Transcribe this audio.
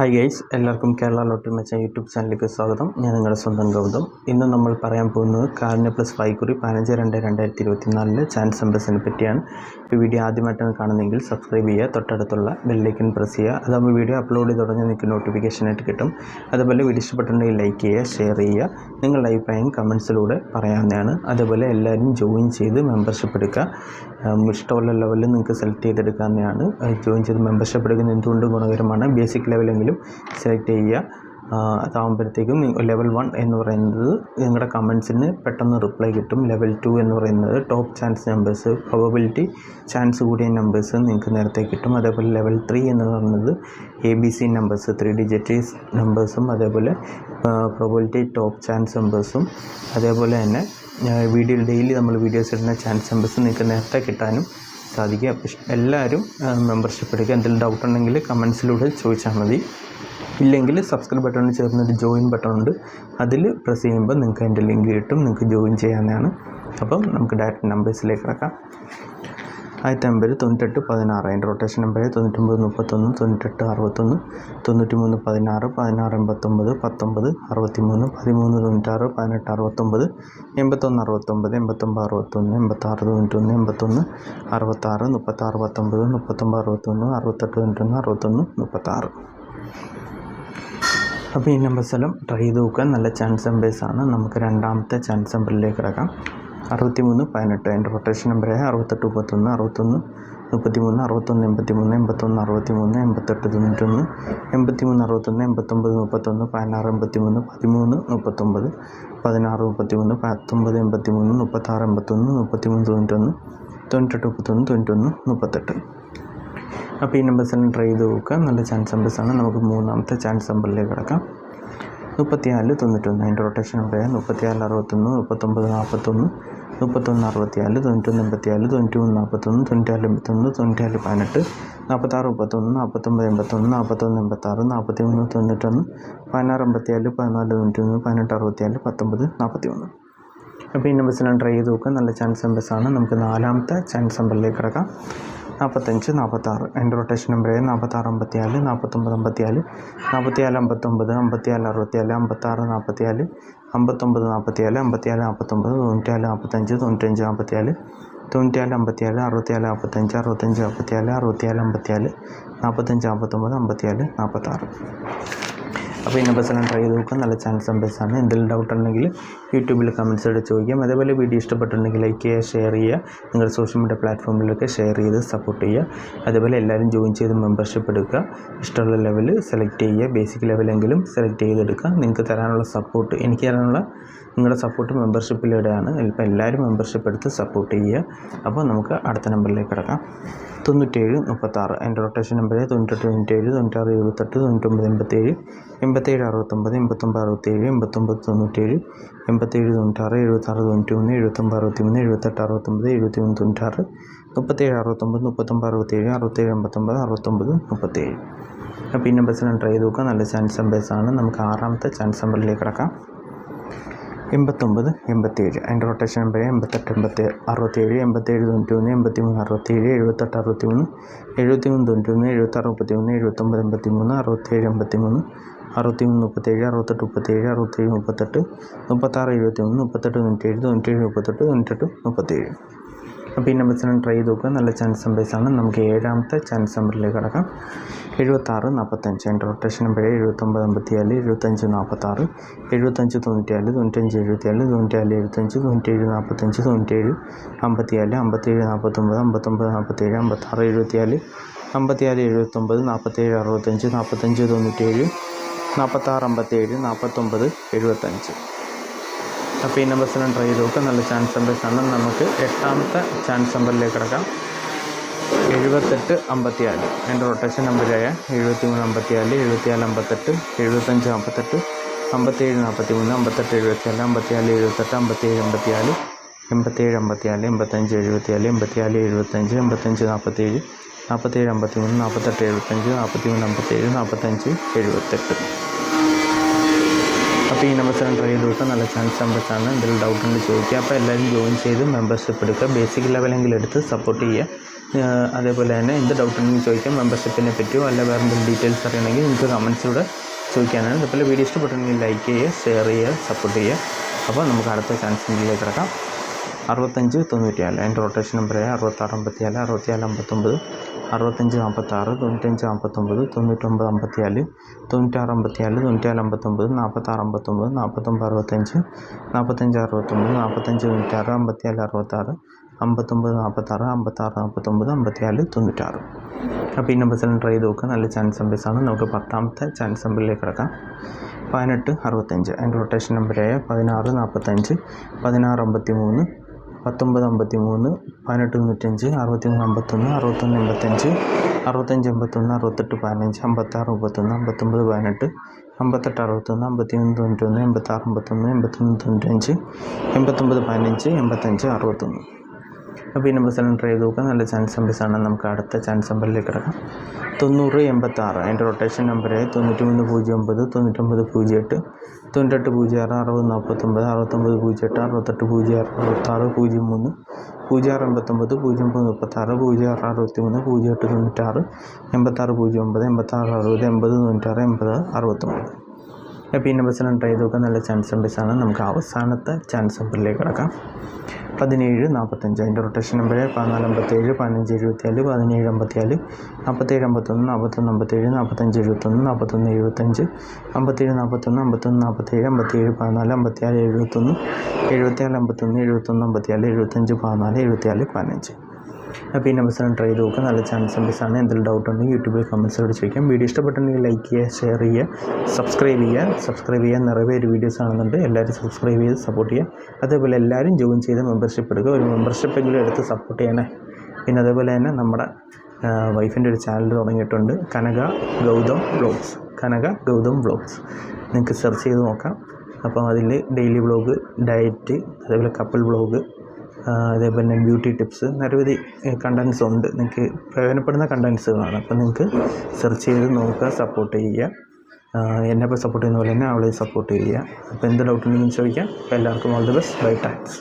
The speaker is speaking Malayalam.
ഹായ് ഗൈസ്, എല്ലാവർക്കും കേരള ലോട്ടറി മെച്ച യൂട്യൂബ് ചാനലിലേക്ക് സ്വാഗതം. ഞാൻ നിങ്ങളുടെ സ്വന്തം ഗൗതം. ഇന്ന് നമ്മൾ പറയാൻ പോകുന്നത് കാരുണ്യ പ്ലസ് 5 കുറി 15/2/2024 ചാൻസ് നമ്പേഴ്സിനെ പറ്റിയാണ്. ഈ വീഡിയോ ആദ്യമായിട്ടാണ് കാണുന്നതെങ്കിൽ സബ്സ്ക്രൈബ് ചെയ്യുക, തൊട്ടടുത്തുള്ള ബെല്ലൈക്കൻ പ്രസ് ചെയ്യുക. അതാകുമ്പോൾ വീഡിയോ അപ്ലോഡ് ചെയ്ത് തുടങ്ങി നിങ്ങൾക്ക് നോട്ടിഫിക്കേഷനായിട്ട് കിട്ടും. അതുപോലെ വീഡിയോ ഇഷ്ടപ്പെട്ടിട്ടുണ്ടെങ്കിൽ ലൈക്ക് ചെയ്യുക, ഷെയർ ചെയ്യുക, നിങ്ങളുടെ അഭിപ്രായം കമൻസിലൂടെ പറയാവുന്നതാണ്. അതുപോലെ എല്ലാവരും ജോയിൻ ചെയ്ത് മെമ്പർഷിപ്പ് എടുക്കുക. ഇഷ്ടമുള്ള ലെവലിൽ നിങ്ങൾക്ക് സെലക്ട് ചെയ്തെടുക്കാവുന്നതാണ്. ജോയിൻ ചെയ്ത് മെമ്പർഷിപ്പ് എടുക്കുന്നത് എന്തുകൊണ്ട് ഗുണകരമാണ്. ബേസിക് ലെവലെങ്കിലും സെലക്ട് ചെയ്യുക. അതാകുമ്പോഴത്തേക്കും ലെവൽ 1 എന്ന് പറയുന്നത് നിങ്ങളുടെ കമൻസിന് പെട്ടെന്ന് റിപ്ലൈ കിട്ടും. ലെവൽ 2 എന്ന് പറയുന്നത് top chance numbers, probability chance കൂടിയ നമ്പേഴ്സ് നിങ്ങൾക്ക് നേരത്തെ കിട്ടും. അതേപോലെ ലെവൽ 3 എന്ന് പറയുന്നത് ABC നമ്പേഴ്സ്, 3 ഡിജിറ്റ് നമ്പേഴ്സും, അതേപോലെ പ്രോബബിലിറ്റി ടോപ്പ് ചാൻസ് നമ്പേഴ്സും, അതേപോലെ തന്നെ ഡെയിലി നമ്മൾ വീഡിയോസ് ഇടുന്ന ചാൻസ് നമ്പേഴ്സ് നിങ്ങൾക്ക് നേരത്തെ കിട്ടാനും സാധിക്കുക. അപ്പോൾ എല്ലാവരും മെമ്പർഷിപ്പ് എടുക്കുക. എന്തെങ്കിലും ഡൗട്ട് ഉണ്ടെങ്കിൽ കമൻസിലൂടെ ചോദിച്ചാൽ മതി. ഇല്ലെങ്കിൽ സബ്സ്ക്രൈബ് ബട്ടണിൽ ചേർന്നൊരു ജോയിൻ ബട്ടൺ ഉണ്ട്, അതിൽ പ്രസ് ചെയ്യുമ്പോൾ നിങ്ങൾക്ക് അതിൻ്റെ ലിങ്ക് കിട്ടും, നിങ്ങൾക്ക് ജോയിൻ ചെയ്യാവുന്നതാണ്. അപ്പം നമുക്ക് ഡയറക്റ്റ് നമ്പേഴ്സിലേക്ക് കിടക്കാം. ആദ്യത്തെ നമ്പർ 9816, അതിൻ്റെ റൊട്ടേഷൻ നമ്പർ 9931, 9861, 9316, 1689, 19, 63, 1396, 1869, 8169, 8961, 8691, 81, 66, 3619, 3961, 6891, 61, 36. അപ്പോൾ ഈ നമ്പേഴ്സ് എല്ലാം ട്രൈ ചെയ്ത് നോക്കാൻ നല്ല ചാൻസ് നമ്പേഴ്സാണ്. നമുക്ക് രണ്ടാമത്തെ ചാൻസ് നമ്പറിലേക്ക് കിടക്കാം. 6318, അതിൻ്റെ റൊട്ടേഷൻ നമ്പറായ 6831, 61, 33, 61, 83, 81, 63, 88 91, 83, 61, 89, 31, 16 83, 13, 39, 16 33, 19 83, 36 81, 33 91, 98 31, 91, 38. അപ്പോൾ ഈ നമ്പേഴ്സ് എല്ലാം ട്രൈ ചെയ്ത് നോക്കുക. നല്ല ചാൻസ് നമ്പേഴ്സാണ്. നമുക്ക് മൂന്നാമത്തെ ചാൻസ് നമ്പറിലേക്ക് കിടക്കാം. 3491, അതിൻ്റെ റൊട്ടേഷൻ നമ്പറായ 34 61, 39 41, 31 64, 91 84, 93 41, 94 81, 94 18, 46 31, 49 81, 41 86, 43 91, 16 54, 14 91, 18 64, 19 41. അപ്പോൾ ഈ നമ്പേഴ്സിലാണ് ട്രൈ ചെയ്ത് നോക്കുക. നല്ല ചാൻസ് നമ്പേഴ്സാണ്. നമുക്ക് നാലാമത്തെ ചാൻസ് നമ്പറിലേക്ക് കിടക്കാം. 45 46, അതിൻ്റെ റൊട്ടേഷൻ നമ്പറായ 46 54, 49 54, 44 59, 54 64, 56 44, 59 44, 54 49, 94 45, 95 54, 94 57, 64 45, 65 44, 64 54, 45 59, 54 46. അപ്പോൾ ഈ നമ്പേഴ്സെല്ലാം ട്രൈ ചെയ്ത് നോക്കാം. നല്ല ചാൻസ് നമ്പേഴ്സാണ്. എന്തെങ്കിലും ഡൗട്ട് ഉണ്ടെങ്കിൽ യൂട്യൂബിൽ കമൻറ്റ്സോടെ ചോദിക്കാം. അതേപോലെ വീഡിയോ ഇഷ്ടപ്പെട്ടിട്ടുണ്ടെങ്കിൽ ലൈക്ക് ചെയ്യുക, ഷെയർ ചെയ്യുക, നിങ്ങളുടെ സോഷ്യൽ മീഡിയ പ്ലാറ്റ്ഫോമിലൊക്കെ ഷെയർ ചെയ്ത് സപ്പോർട്ട് ചെയ്യുക. അതേപോലെ എല്ലാവരും ജോയിൻ ചെയ്ത് മെമ്പർഷിപ്പ് എടുക്കുക. ഇഷ്ടമുള്ള ലെവൽ സെലക്ട് ചെയ്യുക. ബേസിക് ലെവലെങ്കിലും സെലക്ട് ചെയ്തെടുക്കുക. നിങ്ങൾക്ക് തരാനുള്ള സപ്പോർട്ട്, എനിക്ക് തരാനുള്ള നിങ്ങളുടെ സപ്പോർട്ട് മെമ്പർഷിപ്പിലൂടെയാണ്. ഇപ്പോൾ എല്ലാവരും മെമ്പർഷിപ്പ് എടുത്ത് സപ്പോർട്ട് ചെയ്യുക. അപ്പോൾ നമുക്ക് അടുത്ത നമ്പറിലേക്ക് കിടക്കാം. 97 36, അതിൻ്റെ റൊട്ടേഷൻ നമ്പർ 98 97, 96 78, 99 87, 87 69, 89 67, 89 97, 87 96, 76 91, 79 63, 78 69, 73 96, 37 69, 39 67, 67 89, 69 37. അപ്പോൾ ഈ നമ്പേഴ്സിനാണ് ട്രൈ ചെയ്ത് നോക്കുക. നല്ല ചാൻസ് നമ്പേഴ്സാണ്. നമുക്ക് ആറാമത്തെ ചാൻസ് നമ്പറിലേക്ക് കിടക്കാം. 89 87, അതിൻ്റെ റൊട്ടേഷൻ നമ്പർ 88 67, 67 91, 83 67, 78 63, 73 91, 76 31, 79 83, 67 83, 63 37, 68 37, 67 38, 36 71, 38 97, 97 38, 98 37. അപ്പോൾ ഈ നമ്പേഴ്സിനാണ് ട്രൈ ചെയ്ത് നോക്കുക. നല്ല ചാൻസ് നമ്പേഴ്സാണ്. നമുക്ക് ഏഴാമത്തെ ചാൻസ് നമ്പറിലേക്ക് കിടക്കാം. 76 45, അതിൻ്റെ റൊട്ടേഷൻ നമ്പർ 79 54, 75 46, 75 94, 95 77, 94 75, 97 45, 97 54, 57 49, 59 47, 56 74, 54 79, 47 65, 45 97, 46 57, 49 75. അപ്പോൾ ഈ നമ്പേഴ്സെല്ലാം ട്രൈ ചെയ്ത് നോക്കുക. നല്ല ചാൻസ് നമ്പേഴ്സാണ്. നമുക്ക് എട്ടാമത്തെ ചാൻസ് നമ്പറിലേക്ക് കിടക്കാം. 78 54, അതിൻ്റെ റൊട്ടേഷൻ നമ്പറായ 73 54, 74 58, 75 48, 57 43, 58 74, 54 78, 57 84, 87 54, 85 74, 84 75, 85 47, 47 53, 48 75, 43 57, 45 78. അപ്പോൾ ഈ നമ്പേഴ്സെല്ലാം ട്രൈ ചെയ്ത് നോക്കുക. നല്ല ചാൻസ് നമ്പേഴ്സാണ്. എന്തെങ്കിലും ഡൗട്ട് ഉണ്ടെങ്കിൽ ചോദിക്കുക. അപ്പോൾ എല്ലാവരും ജോയിൻ ചെയ്ത് മെമ്പർഷിപ്പ് എടുക്കുക. ബേസിക് ലെവലെങ്കിലും എടുത്ത് സപ്പോർട്ട് ചെയ്യുക. അതേപോലെ തന്നെ എന്ത് ഡൗട്ട് ഉണ്ടെങ്കിൽ ചോദിക്കാം. മെമ്പർഷിപ്പിനെ പറ്റിയോ അല്ല വേറെ എന്തെങ്കിലും ഡീറ്റെയിൽസ് അറിയണമെങ്കിൽ നിങ്ങൾക്ക് കമൻസിലൂടെ ചോദിക്കാനാണ്. അതുപോലെ വീഡിയോ ഇഷ്ടപ്പെട്ടിട്ടുണ്ടെങ്കിൽ ലൈക്ക് ചെയ്യുക, ഷെയർ ചെയ്യുക, സപ്പോർട്ട് ചെയ്യുക. അപ്പോൾ നമുക്ക് അടുത്ത ചാൻസിലേക്ക് കിടക്കാം. 65-94 അതിൻ്റെ റൊട്ടേഷൻ നമ്പർ 66-54, 64-59, 65-46, 95-49, 99-54, 96-54, 94-59, 46-59, 49-65, 45-69, 45-96, 54-66, 59-46, 56-49, 56-94. അപ്പോൾ ഈ നമ്പർ സെലക്ട് ചെയ്ത് നോക്കുക. നല്ല ചാൻസ് നമ്പേഴ്സാണ്. നമുക്ക് 10ാമത്തെ ചാൻസ് നമ്പറിലേക്ക് കിടക്കാം. 18-65 അതിൻ്റെ റൊട്ടേഷൻ നമ്പർ 16-45, 16-53, 19-53, 18-95, 63-51, 61-85, 65-81, 68-15, 56-31, 59-18, 58-61, 51-91, 86-51, 81-95, 89-15, 85-61. അപ്പോൾ ഈ നമ്പർ സെലക്ട് ചെയ്ത് നോക്കുക. നല്ല ചാൻസ് നമ്പേഴ്സാണ്. നമുക്ക് അടുത്ത ചാൻസ് നമ്പറിലേക്ക് കിടക്കാം. 90-86 അതിൻ്റെ റൊട്ടേഷൻ നമ്പർ 93-09, 99-08, 98-06, 60-49, 69-08, 68-06, 66, 03, 06-89, 03-36, 06-63, 08-96, 86-09, 86-60, 80-96, 80-69. അപ്പോൾ ഈ നമ്പർ സെലക്ട് ചെയ്ത് നോക്കുക. നല്ല ചാൻസ് നമ്പേഴ്സാണ്. നമുക്ക് അവസാനത്തെ ചാൻസ് നമ്പറിലേക്ക് കിടക്കാം. 17-45 അതിൻ്റെ റൊട്ടേഷൻ നമ്പർ 14-57, 15-74, 17-54, 47-51, 41-57, 45-71, 41-75, 57-41, 51-47, 57-14, 56-71, 77-51, 71-54, 75-14, 74-15. അപ്പോൾ ഈ നമ്പർ സെലക്ട് ചെയ്ത് നോക്കുക. നല്ല ചാൻസ് നമ്പേഴ്സാണ്. എന്തെങ്കിലും ഡൗട്ട് ഉണ്ടെങ്കിൽ യൂട്യൂബിൽ കമൻസിലൂടെ ചോദിക്കാം. വീഡിയോ ഇഷ്ടപ്പെട്ടിട്ടുണ്ടെങ്കിൽ ലൈക്ക് ചെയ്യുക, ഷെയർ ചെയ്യുക, സബ്സ്ക്രൈബ് ചെയ്യുക. നിറയെ ഒരു വീഡിയോസ് കാണുന്നുണ്ട്. എല്ലാവരും സബ്സ്ക്രൈബ് ചെയ്ത് സപ്പോർട്ട് ചെയ്യുക. അതേപോലെ എല്ലാവരും ജോയിൻ ചെയ്ത് മെമ്പർഷിപ്പ് എടുക്കുക. ഒരു മെമ്പർഷിപ്പെങ്കിലും എടുത്ത് സപ്പോർട്ട് ചെയ്യണേ. പിന്നെ അതേപോലെ തന്നെ നമ്മുടെ വൈഫിൻ്റെ ഒരു ചാനൽ തുടങ്ങിയിട്ടുണ്ട്, കനക ഗൗതം വ്ളോഗ്സ്. നിങ്ങൾക്ക് സെർച്ച് ചെയ്ത് നോക്കാം. അപ്പോൾ അതിൽ ഡെയിലി വ്ളോഗ്, ഡയറ്റ്, അതേപോലെ കപ്പിൾ വ്ളോഗ്, അതേപോലെ തന്നെ ബ്യൂട്ടി ടിപ്സ്, നിരവധി കണ്ടൻസ് ഉണ്ട്. നിങ്ങൾക്ക് പ്രയോജനപ്പെടുന്ന കണ്ടൻസുകളാണ്. അപ്പോൾ നിങ്ങൾക്ക് സെർച്ച് ചെയ്ത് നോക്കുക, സപ്പോർട്ട് ചെയ്യുക. എന്നെ ഇപ്പോൾ സപ്പോർട്ട് ചെയ്യുന്ന പോലെ തന്നെ അവളെ സപ്പോർട്ട് ചെയ്യുക. അപ്പോൾ എന്ത് ഡൗട്ട് ഉണ്ടെങ്കിലും ചോദിക്കാം. അപ്പോൾ എല്ലാവർക്കും all the best. Bye, thanks.